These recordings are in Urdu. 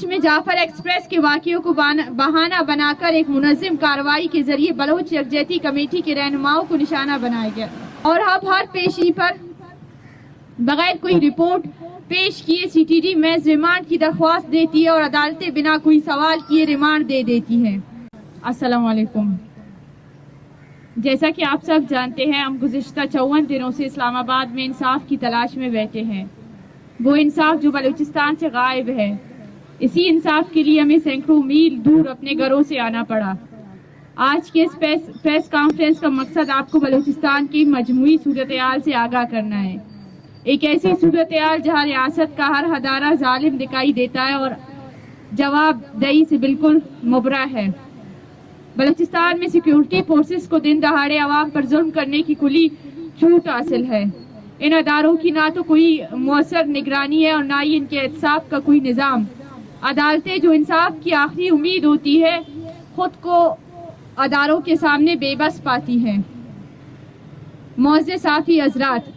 میں جعفر ایکسپریس کے واقعوں کو بہانہ بنا کر ایک منظم کارروائی کے ذریعے بلوچ یکجہتی کمیٹی کے رہنماؤں کو نشانہ بنایا گیا اور اب ہر پیشی پر بغیر کوئی رپورٹ پیش کیے سی ٹی ڈی محض ریمانڈ کی درخواست دیتی ہے اور عدالتیں بنا کوئی سوال کیے ریمانڈ دے دیتی ہیں۔ السلام علیکم۔ جیسا کہ آپ سب جانتے ہیں، ہم گزشتہ 54 دنوں سے اسلام آباد میں انصاف کی تلاش میں بیٹھے ہیں، وہ انصاف جو بلوچستان سے غائب ہے۔ اسی انصاف کے لیے ہمیں سینکڑوں میل دور اپنے گھروں سے آنا پڑا۔ آج کے اس پریس کانفرنس کا مقصد آپ کو بلوچستان کی مجموعی صورتحال سے آگاہ کرنا ہے، ایک ایسی صورتحال جہاں ریاست کا ہر ادارہ ظالم دکھائی دیتا ہے اور جواب دہی سے بالکل مبرہ ہے۔ بلوچستان میں سیکیورٹی فورسز کو دن دہاڑے عوام پر ظلم کرنے کی کھلی چھوٹ حاصل ہے۔ ان اداروں کی نہ تو کوئی مؤثر نگرانی ہے اور نہ ہی ان کے احتساب کا کوئی نظام۔ عدالتیں جو انصاف کی آخری امید ہوتی ہے، خود کو اداروں کے سامنے بے بس پاتی ہیں۔ معزز صحافی حضرات،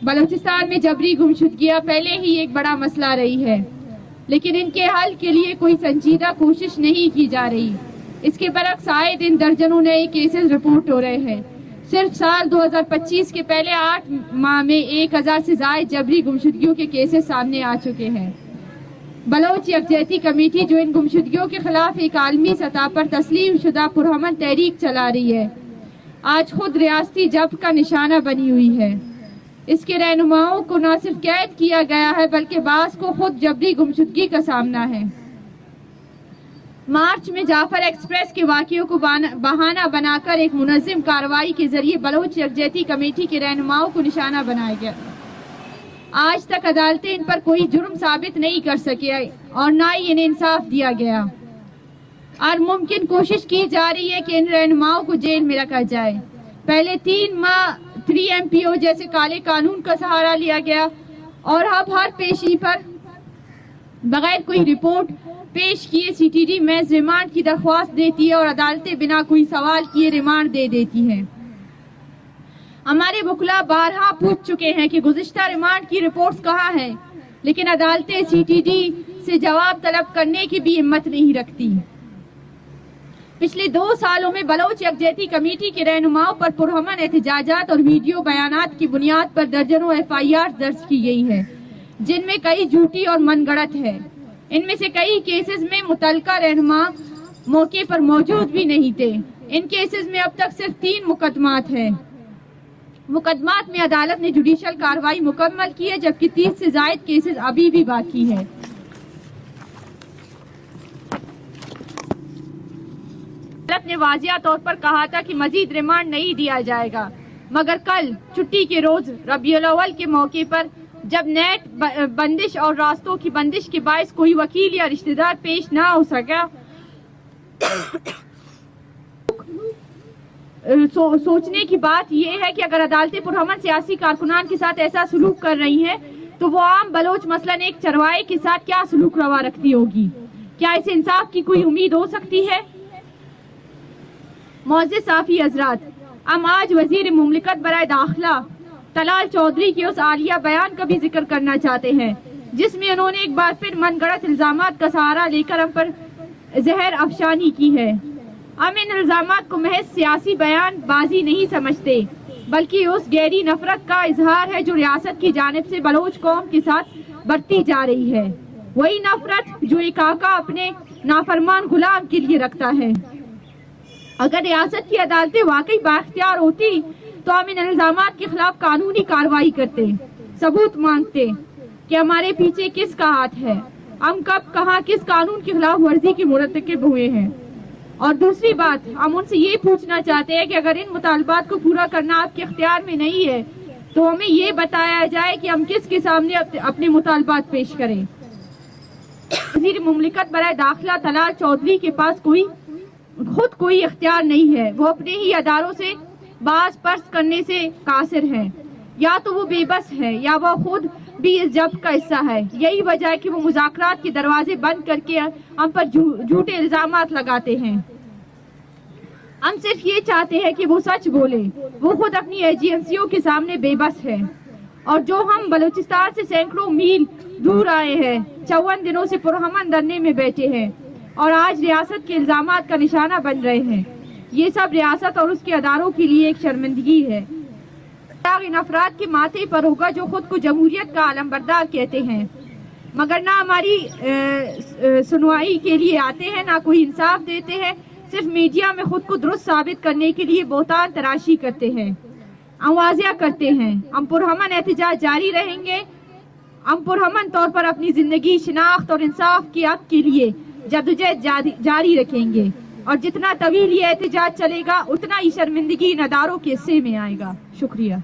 بلوچستان میں جبری گمشدگیاں پہلے ہی ایک بڑا مسئلہ رہی ہے، لیکن ان کے حل کے لیے کوئی سنجیدہ کوشش نہیں کی جا رہی۔ اس کے برعکس آئے دن درجنوں نئے کیسز رپورٹ ہو رہے ہیں۔ صرف سال 2025 کے پہلے 8 ماہ میں 1000 سے زائد جبری گمشدگیوں کے کیسز سامنے آ چکے ہیں۔ بلوچ یکجہتی کمیٹی جو ان گمشدگیوں کے خلاف ایک عالمی سطح پر تسلیم شدہ پرامن تحریک چلا رہی ہے، آج خود ریاستی جبر کا نشانہ بنی ہوئی ہے۔ اس کے رہنماؤں کو نہ صرف قید کیا گیا ہے بلکہ بعض کو خود جبری گمشدگی کا سامنا ہے۔ مارچ میں جعفر ایکسپریس کے واقعوں کو بہانہ بنا کر ایک منظم کارروائی کے ذریعے بلوچ یکجہتی کمیٹی کے رہنماؤں کو نشانہ بنایا گیا۔ آج تک عدالتیں ان پر کوئی جرم ثابت نہیں کر سکے اور نہ ہی انہیں انصاف دیا گیا۔ ہر ممکن کوشش کی جا رہی ہے کہ ان رہنماؤں کو جیل میں رکھا جائے۔ پہلے 3 ماہ 3 MPO جیسے کالے قانون کا سہارا لیا گیا اور اب ہر پیشی پر بغیر کوئی رپورٹ پیش کیے سی ٹی ڈی محض ریمانڈ کی درخواست دیتی ہے اور عدالتیں بنا کوئی سوال کیے ریمانڈ دے دیتی ہیں۔ ہمارے وکلاء بارہا پوچھ چکے ہیں کہ گزشتہ ریمانڈ کی رپورٹس کہاں ہیں، لیکن عدالتیں سی ٹی ڈی سے جواب طلب کرنے کی بھی ہمت نہیں رکھتی۔ پچھلے 2 سالوں میں بلوچ یکجہتی کمیٹی کے رہنماؤں پر پرامن احتجاجات اور ویڈیو بیانات کی بنیاد پر درجنوں FIR درج کی گئی ہے، جن میں کئی جھوٹی اور من گڑت ہے۔ ان میں سے کئی کیسز میں متعلقہ رہنما موقع پر موجود بھی نہیں تھے۔ ان کیسز میں اب تک صرف 3 مقدمات ہیں۔ مقدمات میں عدالت نے جوڈیشل کارروائی مکمل کی ہے، جبکہ 30 سے زائد کیسز ابھی بھی باقی ہے۔ عدالت نے واضح طور پر کہا تھا کہ مزید ریمانڈ نہیں دیا جائے گا، مگر کل چھٹی کے روز ربیع الاول کے موقع پر جب نیٹ بندش اور راستوں کی بندش کے باعث کوئی وکیل یا رشتہ دار پیش نہ ہو سکا، سوچنے کی بات یہ ہے کہ اگر عدالتیں پرامن سیاسی کارکنان کے ساتھ ایسا سلوک کر رہی ہیں تو وہ عام بلوچ مثلاً ایک چرواہے کے ساتھ کیا سلوک روا رکھتی ہوگی؟ کیا اسے انصاف کی کوئی امید ہو سکتی ہے؟ معزز صحافی حضرات، ہم آج وزیر مملکت برائے داخلہ طلال چودھری کے اس عالیہ بیان کا بھی ذکر کرنا چاہتے ہیں جس میں انہوں نے ایک بار پھر من گڑت الزامات کا سہارا لے کر ہم پر زہر افشانی کی ہے۔ ہم ان الزامات کو محض سیاسی بیان بازی نہیں سمجھتے، بلکہ اس گہری نفرت کا اظہار ہے جو ریاست کی جانب سے بلوچ قوم کے ساتھ برتی جا رہی ہے، وہی نفرت جو ایک آقا اپنے نافرمان غلام کے لیے رکھتا ہے۔ اگر ریاست کی عدالتیں واقعی بااختیار ہوتی تو ہم ان الزامات کے خلاف قانونی کارروائی کرتے، ثبوت مانگتے کہ ہمارے پیچھے کس کا ہاتھ ہے، ہم کب کہاں کس قانون کی خلاف ورزی کے مرتکب ہوئے ہیں۔ اور دوسری بات، ہم ان سے یہ پوچھنا چاہتے ہیں کہ اگر ان مطالبات کو پورا کرنا آپ کے اختیار میں نہیں ہے تو ہمیں یہ بتایا جائے کہ ہم کس کے سامنے اپنے مطالبات پیش کریں۔ وزیر مملکت برائے داخلہ طلال چودھری کے پاس خود کوئی اختیار نہیں ہے، وہ اپنے ہی اداروں سے باز پرس کرنے سے قاصر ہے، یا تو وہ بے بس ہے یا وہ خود بھی اس جبر کا حصہ ہے۔ یہی وجہ ہے کہ وہ مذاکرات کے دروازے بند کر کے ہم پر جھوٹے الزامات لگاتے ہیں۔ ہم صرف یہ چاہتے ہیں کہ وہ سچ بولے، وہ خود اپنی ایجنسیوں کے سامنے بے بس ہے۔ اور جو ہم بلوچستان سے سینکڑوں میل دور آئے ہیں، 54 دنوں سے پرامن دھرنے میں بیٹھے ہیں اور آج ریاست کے الزامات کا نشانہ بن رہے ہیں، یہ سب ریاست اور اس کے اداروں کے لیے ایک شرمندگی ہے۔ ان افراد کے ماتھے پر ہوگا جو خود کو جمہوریت کا علمبردار کہتے ہیں، مگر نہ ہماری سنوائی کے لیے آتے ہیں، نہ کوئی انصاف دیتے ہیں، صرف میڈیا میں خود کو درست ثابت کرنے کے لیے بہتان تراشی کرتے ہیں، اوازیاں کرتے ہیں۔ ہم پرامن احتجاج جاری رہیں گے، ہم پرامن طور پر اپنی زندگی، شناخت اور انصاف کے حق کے لیے جدوجہد جاری رکھیں گے، اور جتنا طویل یہ احتجاج چلے گا اتنا ہی شرمندگی ان اداروں کے حصے میں آئے گا۔ شکریہ۔